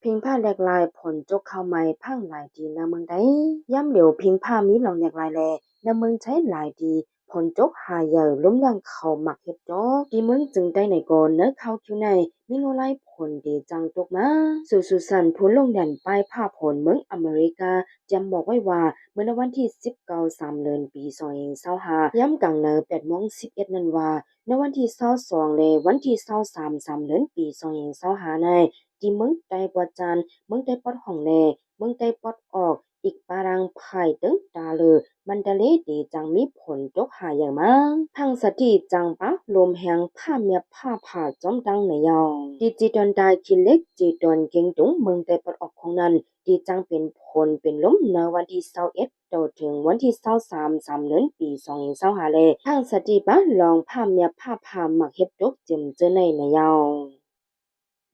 พิงผ้าแหลกลายผลจกเข้าไม้พังหลายดีนะเมืองใดย้ำเหลียวพิงผ้ามีหลองแหลกลายแลนะเมืองใช้หลายดีผลจกหาใหญ่ล้มยังเขาหมักเฮ็ดจอกดีเมืองจึงได้ในก่อนเนื้อเข้าคิวในมีโนไลผลดีจังจกมาสุสันพูนลงดันป้ายผ้าผลเมืองอเมริกาจำบอกไว้ว่าเมื่อวันที่19 3เดือนปี2025ย้ำกลางเนอ8:11นั่นว่าในวันที่22เลยวันที่23 3เดือนปี2025ในที่เมืองไต้ปอจันเมืองไต้ปอดห้องแลเมืองไต้ปอดออกอีกปารังภายตึงตาเลอมันดะเลดีจังมีผลจกหาอย่างมาพังสติจังปะลมแหงผ้าเมียผ้าผ่าจอมดังในยองดิจิตอลได้คิเล็กจีตอนเก่งตุงเมืองไต้ปอดออกของนั้นดีจังเป็นผลเป็นล้มในวันที่21ต่อถึงวันที่23 3เดือนปี2025เลยพังสติปะลองผ้าเมียผ้าผ่าหมักเฮ็ดจกเจิมเจอในยอง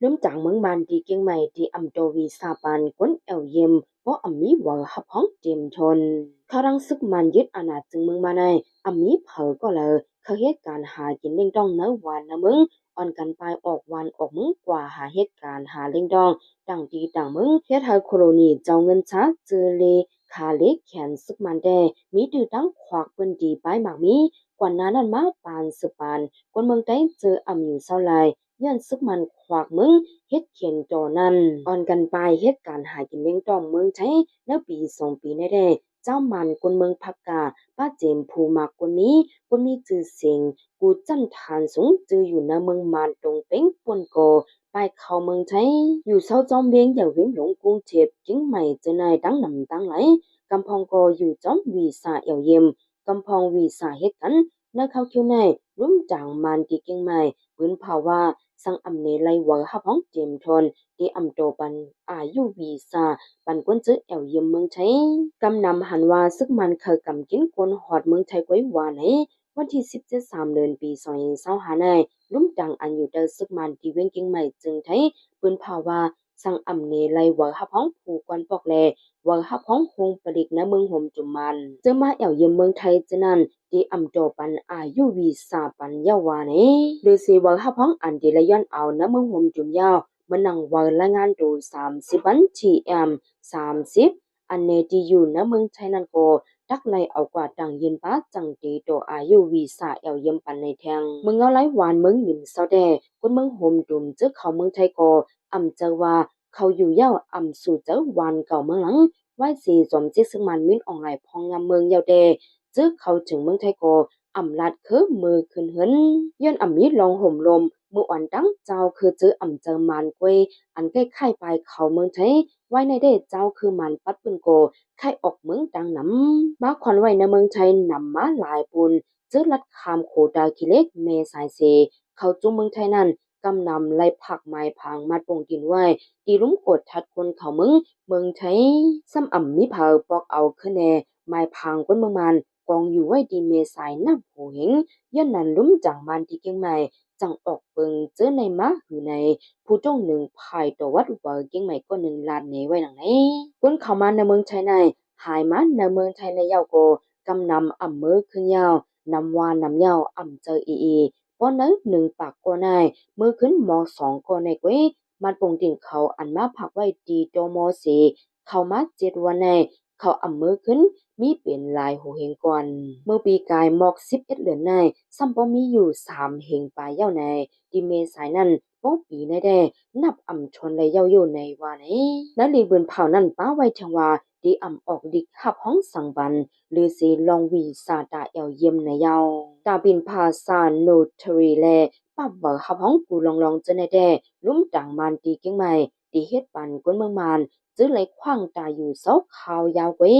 เริ่มจากเมืองบานที่เกียงใหม่ที่อำโตวีซาปานกวนเอวเยมเพราะอำมีว่าหับห้องเจมทนเขารังซึกมันยึดอาณาจึงเมืองมาในอำมีเผอก็เลยเขาเหตุการณ์หากินเล่งดองเนื้อวานนะมึงอ่อนกันไปออกวันออกมึงกว่าหาเหตุการณ์หาเล่งดองต่างดีต่างมึงเฮ็ดให้โคโลนีเจ้าเงินช้าเจอเลคาเล็กแขนซึกมันแดมีดื้อตั้งขวากเปิ้นดีไปหมากมีกว่านั้นมาปานสืบปานคนเมืองใต้เจออำอยู่เศร้าลายย้อนซึกมันขวากมึงเฮ็ดเขียนจอนั้นอ่อนกันไปเฮ็ดการหากินเลี้ยงต้องเมืองใช้แล้วปี2 ปีแน่ๆเจ้ามันคนเมืองพักกาป้าเจมภูมากคนมีชื่อเสียงกูจันทานสูงจืออยู่ในเมืองมานตรงเป้งป่วนโกไปเข้าเมืองใช้อยู่เศร้าจอมเวียงอย่างเวียงหลงกรุงเทพจึงไม่เจอนายตั้งนำตั้งไหลกำพองก็อยู่จอมวีสาเอี่ยวเยี่ยมกำพองวีสาเฮ็ดกันนักเข้าคิวในรุ่มจางมันที่เก่งใหม่ปืนภาวะสังอำเนไลเวอร์ฮับห้องเจมทนที่อำโตปันอายุวีซาปันกวนจื้อแอวเยี่ยมเมืองไทยกำนำหันว่าซึกมันเคยกำกินคนหอดเมืองไทยไว้ว่าไหนวันที่17 3เดือนปี2025ในลุ่มจังอันอยู่เดอซึกมันที่เวียงเก่งใหม่จึงไทยปืนภาวะสังอำเนไลเวอร์ฮับห้องผูกวนปอกแลเวอร์ฮับห้องคงประดิษฐ์ณเมืองห่มจุมันจึงมาแอวเยี่ยมเมืองไทยจะนั้นที่อำโตปันอายุวีซาปันยาวาเนหรือสีเวอร์ฮับห้องอันที่ละย้อนเอาณเมืองห่มจุมยาวมันนังเวอร์รายงานดู30วันทีเอ็ม30อันเนที่อยู่ณเมืองไทยนั้นก็ดักไลเอากว่าดังยินป้าจังตีโตอายุวีซาแอวเยี่ยมปันในแทงเมืองเอาไลหวานเมืองหนิมเศร้าแดคนเมืองห่มจุมเจอเขาเมืองไทยก็อำเจอว่าเขาอยู่ยาวอำสู่เจอวันเก่าเมืองหลังไว้สีสมจิตซึ่งมันมิ้นออนไลน์พองงามเมืองยาวแดจึกเขาถึงเมืองไทยก็อำลัดคือมือขึ้นเหินย้อนอำมีลองห่มลมมืออ่อนตั้งเจ้าคือจื้ออำเจอมันกวยอันใกล้ไข่ไปเขาเมืองไทยไว้ในเด้เจ้าคือมันปัดปืนโกไข่ออกเมืองดังนำมาควันไว้ในเมืองไทยนำมาหลายปุนจื้อลัดคามโคดากิเล็กเมสายเซเขาจุเมืองไทยนั้นกำนำไล่ผักไม้พางมัดปงดินไว้ตีลุ่มกดทัดคนเขาเมืองไทยซ้ำอ่ำมีเผาปอกเอาขึ้นแน่ไม้พางคนเมืองมันกองอยู่ไว้ดีเมสายน้ำหูเหงย้อนนั้นลุ่มจังมันที่เก่งใหม่จังออกเปิงเจอในมะอยู่ในผู้จ้องหนึ่งภายตัววัดว่าเก่งใหม่ก็หนึ่งลานเนไว้หนังไหนคนเข้ามาในเมืองไทยในหายมาในเมืองไทยในยาวโกกำนำอ่ำมือขึ้นยาวนำวานนำยาวอ่ำเจออีป้อนนั้นหนึ่งปากก็ในมือขึ้นม2ก็ในเว้ยมันปงดิ่งเขาอันมาผักไว้ดีโตมสีเข้ามา7 วันในเขาอ่ำมือขึ้นมีเป็นลายหูเฮงก่อนเมื่อปีกายมอก11เดือนในซ้ำบ่มีอยู่3เฮงปลายเย้าในที่เมษายนั้นป้อปีในแดนับอ่ำชนเลยเย้าอยู่ในว่าไหนและลีเบือนเผานั้นป้าไว้จังว่าดีอ่ำออกดิกหับห้องสังบันหรือสีลองวีซาตาเอลเยี่ยมในเย้าตาบินภาษาโนทรีแลป้าเบอหับห้องกูลองจะในแดลุ่มต่างมันตีเก่งใหม่ตีเฮ็ดปันก้นเมืองมันจื้อไหลขว้างตาอยู่เสาขาวยาวเว้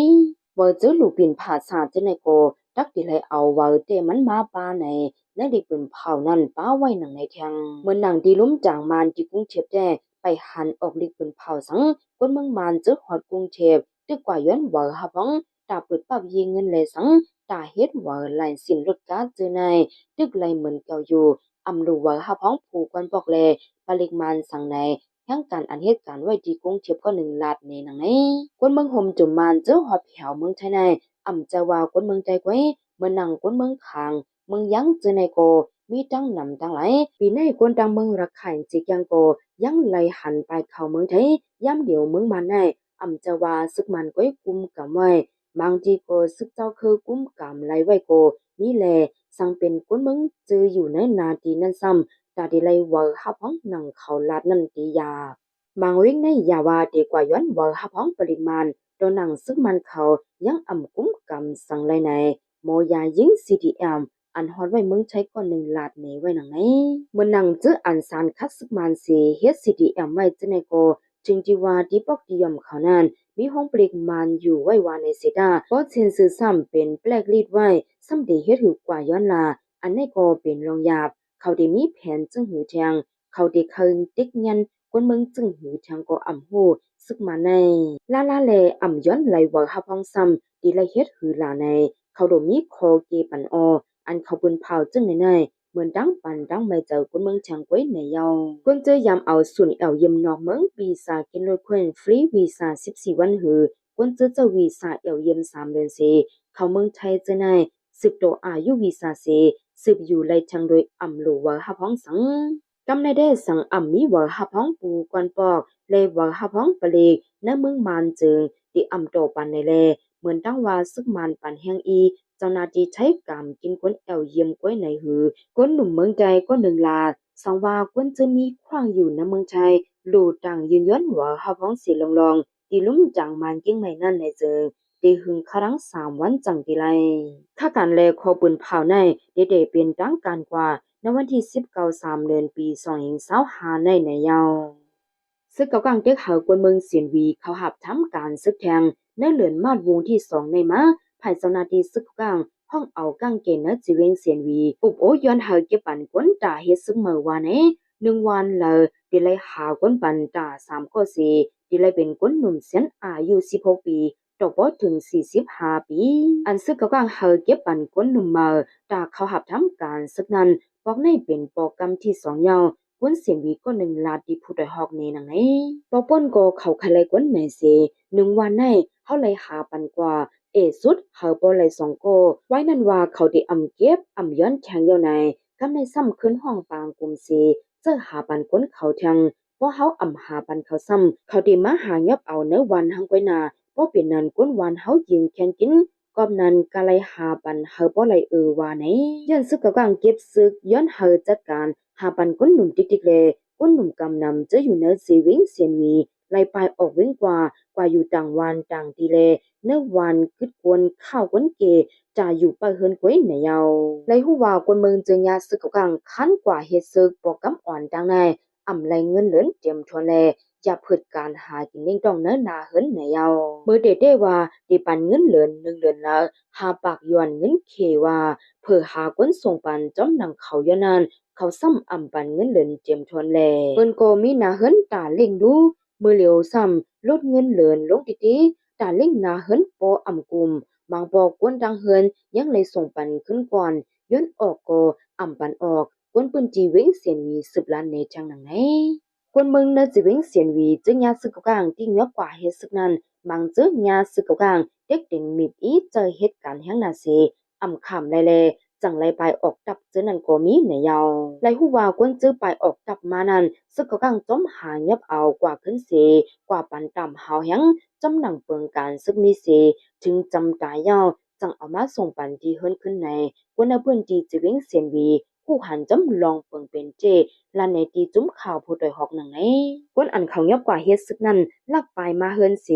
ว่าจื้อลูกปินภาษาจะในโกดักดิไหลเอาว่าเตมันมาปาในดิเป็นเผานั่นป้าไว้หนังในแทงเหมือนหนังที่ลุ่มจางมันที่กรุงเทพแดไปหันออกดิเป็นเผาสังก้นเมืองมันจื้อฮอดกรุงเทพตึกกว่าย้อนว่าหับห้องตาเปิดปับยิงเงินเลยสังตาเฮ็ดว่าลายสินรถกาจื้อในตึกไหลเหมือนเก่าอยู่อำรู้ว่าหับห้องผูกกันบอกแลปริมาณสังในทั้งการอันเหตุการณ์ไว้ที่กรุงเทพก็1 ลาดในหนังในคนเมืองห่มจุมมานเจอฮอดแถวเมืองไทยในอำจะว่าคนเมืองใจกวยเมืองหนังคนเมืองคางเมืองยังเจอในโก มีตั้งนำตั้งหลายปีในกวนดังเมืองรักขันจิกยังโกยังไลหันไปเข้าเมืองไทยย่ำเดียวเมืองมันในอำจะว่าซึกมันก้อยกุมกำไว้บางทีก็ซึกเจ้าคือกุมกำไลไว้โกมีแลสังเป็นกวนเมืองจืออยู่ในนาทีนั้นซ้ำตาดีไลเวอฮับห้องหนังเขาลาดนั่นตียาบางวิ่งในยาวาดีกว่าย้อนเวอฮับห้องปริมาณตัวหนังซึกมันเขายังอำกุมกำสังไลในโมยายิง CDM อันฮอดไว้เมืองใช้ก่อนหนึ่งลาดเนไว้หนังไหนเมื่อนังจื้ออันสารคัดซึกมันเสีเฮ็ด CDM ไว้จะในโกจึงจีว่าดีปอกดียอมเขานั้นมีห้องปลิกมันอยู่ไว้วาในเสดาก็เชนซื้อซ้ำเป็นแปลกลีดไว้ซ้ำเดเฮ็ดหือกว่าย้อนลาอันในก็เป็นรองยาบเขาได้มีแผนจึงหือแทงเขาได้เคิงติ๊กยันกวนเมืองจึงหือแทงก็อำฮู้ซึกมาในลาแลอำย้อนไหลว่าฮับห้องซ้ำดีไลเฮ็ดหือลาในเขาโดมีคอเกปันออันเขาบุญเผาจึงในเหมือนดังปันดังไม่เจอคนเมืองแฉงไว้ในเยาคนเจอยามเอาสุนเอาเยี่ยมนอกเมืองวีซ่ากินรถควนฟรีวีซ่า14วันหือคนเจอวีซ่าเอาเยี่ยม3เดือนเสเขาเมืองไทยจะในสืบโตอายุวีซ่าเสสืบอยู่ไล่ทางโดยอำหลูว่าฮับห้องสังกำในได้สังอำมีว่าฮับห้องปูกวนปอกเลยว่าฮับห้องปลีกณเมืองมานจึงที่อำโตปันในแลเหมือนตั้งว่าซึกมันปันแห่งอีเจ้าหน้าที่ใช้กรรมกินคนแอวเยี่ยมก้อยในหือคนหนุ่มเมืองใจก็หนึ่งลาสังว่าควรจะมีขว้างอยู่ในเมืองไทยหลู่ต่างยืนย้อนว่าฮับห้องสีลองตีลุ่มจังมันกิ้งไม่นั่นในเจอตีหึงครั้ง3วันจังตีไลถ้าการแลขอปืนเผาในเดเป็นตั้งการกว่าในวันที่19 3เดือนปี2025ในยาวซึกเกากลางเด็กเฮากวนเมืองเสียนวีเขาหับทำการซึกแทงในเหลือนมาดวงที่2ในมาภายเจ้าหน้าที่ซึกกลางห้องเอากางเกณฑ์จีเวงเสียนวีอุบโอย้อนเฮาเก็บปันกวนตาเฮ็ดซึกเมื่อวาน1วันเลยดิไลหากวนปันตา3ก็สิดิไลเป็นกวนหนุ่มเสียนอายุ16ปีตกบ่ถึง45ปีอันซึกเกากลางเฮาเก็บปันกวนหนุ่มเมื่อตาเขาหับทำการซึกนั้นปอกในเป็นโปรแกรมที่2ยาวกวนเสียนวีก็1ลาดีผู้ดอยฮอกในนังไหนปอป้นก็เขาคลายกวนไหนเส1วันในเฮาเลยหาปันกว่าสุดเฮาบ่ไหล2โกไว้นั่นว่าเขาได้อำเก็บอำย้อนแทงเยาในกำในซ้ำขึ้นห้องปางกุมสีเจอหาปันก้นเขาแทงบ่เฮาอำหาปันเขาซ้ำเขาได้มาหายับเอาเนื้อวันหังไว้นาบ่เป็นนั้นก้นวันเฮายิงแข่งกินกอบนั้นกะไลหาปันเฮาบ่ไหลว่าไหนย้อนซึกกะกางเก็บซึกย้อนเฮาจัดการหาปันก้นหนุ่มติ๊กๆแลก้นหนุ่มกำนำจะอยู่เนื้อสีวิงเสียนมีไล่ไปออกเว้งกว่าอยู่ต่างวันต่างทีแลเนื้อวันกึดกวนข้าวกวนเกจะอยู่ไปเฮินกวยในเยาไลฮู้ว่ากวนเมืองจึงยาซึกกังคันกว่าเฮ็ดซึกปอกำอ่อนดังในอำไลเงินเหลินเตรียมทวนแลอย่าเพิดการหากินเล่งต้องเนื้อนาเฮินในเยาเมื่อเดได้ว่าดิปันเงินเหลิน1เดือนละหาปากยวนเงินเคว่าเพื่อหากวนส่งปันจ้อมหนังเขายานานเขาซ้ำอำปันเงินเหลินเตรียมทวนแลเปิ้นก็มีนาเฮินตาเล่งดูมือเหลียวซ้ำลดเงินเหลินลงติตาเล่งนาเฮินปออำกุมบางบอกกวนดังเฮินยังเลยส่งปันขึ้นก่อนย้อนออกก็อำปันออกกวนปืนจีเวงเสียนวี10ล้านในจังหนังไหนกวนเมืองเนจีเวงเสียนวีจึงยาซึกกลางที่ยกกว่าเฮ็ดซึกนั้นบางจึงยาซึกกลางเด็กเด็งมีอีเจอเหตุการณ์แห่งนาเสอำขำไลแลจังไลไปออกตับเจอนั่นก็มีในยาวไลฮู้ว่ากวนจื้อไปออกตับมานั้นซึกกลางจอมหายับเอากว่าขึ้นเสกว่าปันต่ำหาวแหงจำหนังเปิงการซึกมีเสถึงจำตายยาวจังเอามาส่งปันที่เฮิรนขึ้นในกวนเพื่อนที่จะเว้งเสียนวีผู้หันจำลองเปิงเป็นเจลานในที่จุ้มข่าวผู้ดอยหอกหนังไหนกวนอันเขายับกว่าเฮ็ดซึกนั้นลักไปมาเฮิรนเส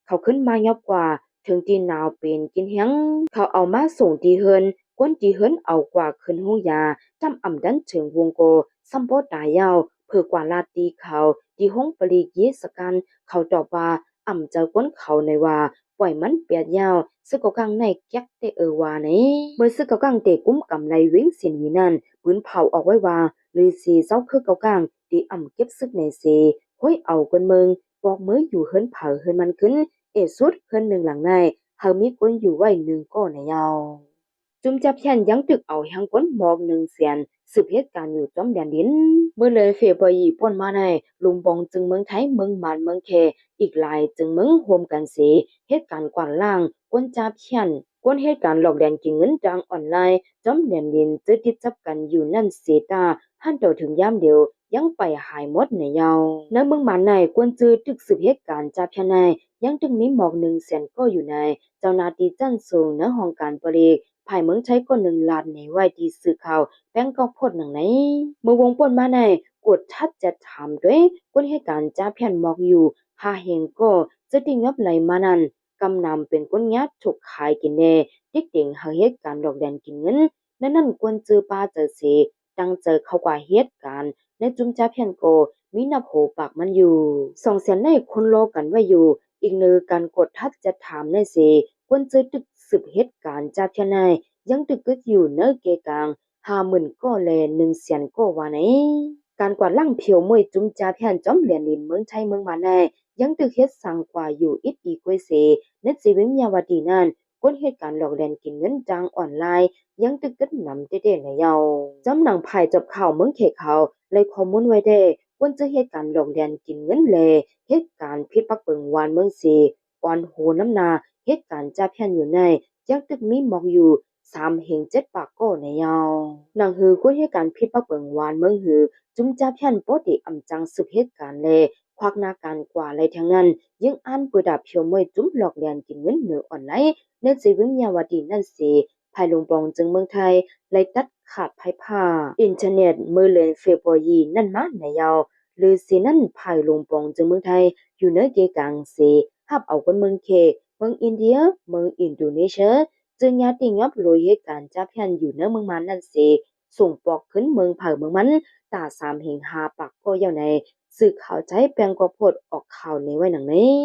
เขาขึ้นมายับกว่าถึงที่นาวเป็นกินเฮียงเขาเอามาส่งที่เฮิรนกวนที่เฮิรนเอากว่าขึ้นห้องยาจำอำดันเชิงวงโกซัมโปตายาวเพื่อกว่าลาตีเขาที่ห้องปลีกเยสกันเขาตอบว่าอำเจ้ากวนเขาในว่าปล่อยมันเปียดยาวซึกกกังในแก๊กเตว่านี่เมื่อซึกกกังเตกุ้มกำไรวิ่งเสียนวีนั้นปืนเผาออกไว้ว่าหรือสีเจ้าคือกกังที่อำเก็บซึกในเสห้อยเอากวนเมืองบอกเมื่ออยู่เฮิรนเผาเฮิรนมันขึ้นสุดเฮิรนหนึ่งหลังในเฮามีคนอยู่ไว้หนึ่งก็ในยาวจุมจับแขนยังตึกเอาหังก้นหมอก1เสียนสืบเหตุการณ์อยู่จอมแดนดินเมื่อเลยเฟบรุยป่นมาในลุงบองจึงเมืองไทยเมืองมานเมืองแคอีกหลายจึงเมืองโฮมกันเสเหตุการณ์กว้างล่างก้นจับแขน กวนเหตุการณ์หลอกแดนกินเงินจางออนไลน์จอมแดนดินจะติดจับกันอยู่นั่นเสตาหันเดาถึงยามเดียวยังไปหายหมดในเยาในเมืองบ้านในกวนจือตึกสืบเหตุการณ์จับชนายยังตึงมีหมอก100,000ก็อยู่ในเจ้าหน้าที่จันสูงในห้องการบริภายเมืองใช้ก็1 ล้านในไว้ที่สื่อข่าวแป้งก็พดหนังไหนเมื่อวงป่นมาในกดทัดจะถามด้วยกวนเหตุการณ์จับยันหมอกอยู่หาเฮงก็จะติงับไหลมานั้นกำนำเป็นก้นยัดถูกขายกินแน่ติ๊กเต็งหาเหตุการณ์หลอกแดนกินเงินนั่นกวนเจอป้าเจอเสตั้งเจอเขากว่าเหตุการณ์ในจุมจ้าเพียนโกมีนับโหปากมันอยู่200,000ในคนโลกันไว้อยู่อีกเนือการกดทัดจะถามในเสกวนเจอตึกสืบเหตุการณ์จากเพียนในยังตึกกึดอยู่เนื้อเกกลาง50,000ก็แล100,000ก็ว่าไหนการกวาดล่างเพียวมวยจุมจ้าเพียนจอมเหรียญนินเมืองไทยเมืองมาในยังตึกเฮ็ดสังกว่าอยู่อิดอีกวยเสในชีวิตยาวดีนั้นก้นเหตุการณ์หลอกแดนกินเงินจางออนไลน์ยังตึกกึดนำเด้ๆในเยาจำหนังภายจบข่าวเมืองเขเขาเลยข้อมูลไว้ได้ก้นจะเหตุการณ์หลอกแดนกินเงินแลเหตุการณ์พิษปักเปิงวานเมืองเสอ่อนโหน้ำนาเหตุการณ์จับแพนอยู่ในยังตึกมีหมอกอยู่3 เฮง 7 ปากก็ในเยาหนังหือก้นเหตุการณ์พิษปักเปิงวานเมืองหือจุมจับแพนปอดีอำจังสืบเหตุการณ์แลควักหน้าการกว่าอะไรทั้งนั้นยังอ่านเปิดดับเพียวมวยจุ้มหลอกแดนกินเงินเหนือออนไลน์ในชีวิตยาวดีนั่นสิภายลงปองจึงเมืองไทยไล่ตัดขาดภายผ้าอินเทอร์เน็ตเมื่อเลือนเฟบรุยนั่นมาในยาวหรือสินั่นภายลงปองจึงเมืองไทยอยู่เนื้อเกกลางเสหับเอาคนเมืองเคเมืองอินเดียเมืองอินโดนีเซียจึงยาติงับโรยเหตุการณ์จับยันอยู่เนื้อเมืองมันนั่นสิส่งปอกขึ้นเมืองเผาเมืองมันตา3 เฮง 5 ปากก็ยาวในสื่อข่าวใจแปลงกว่าโพดออกข่าวในไว้หนังนี้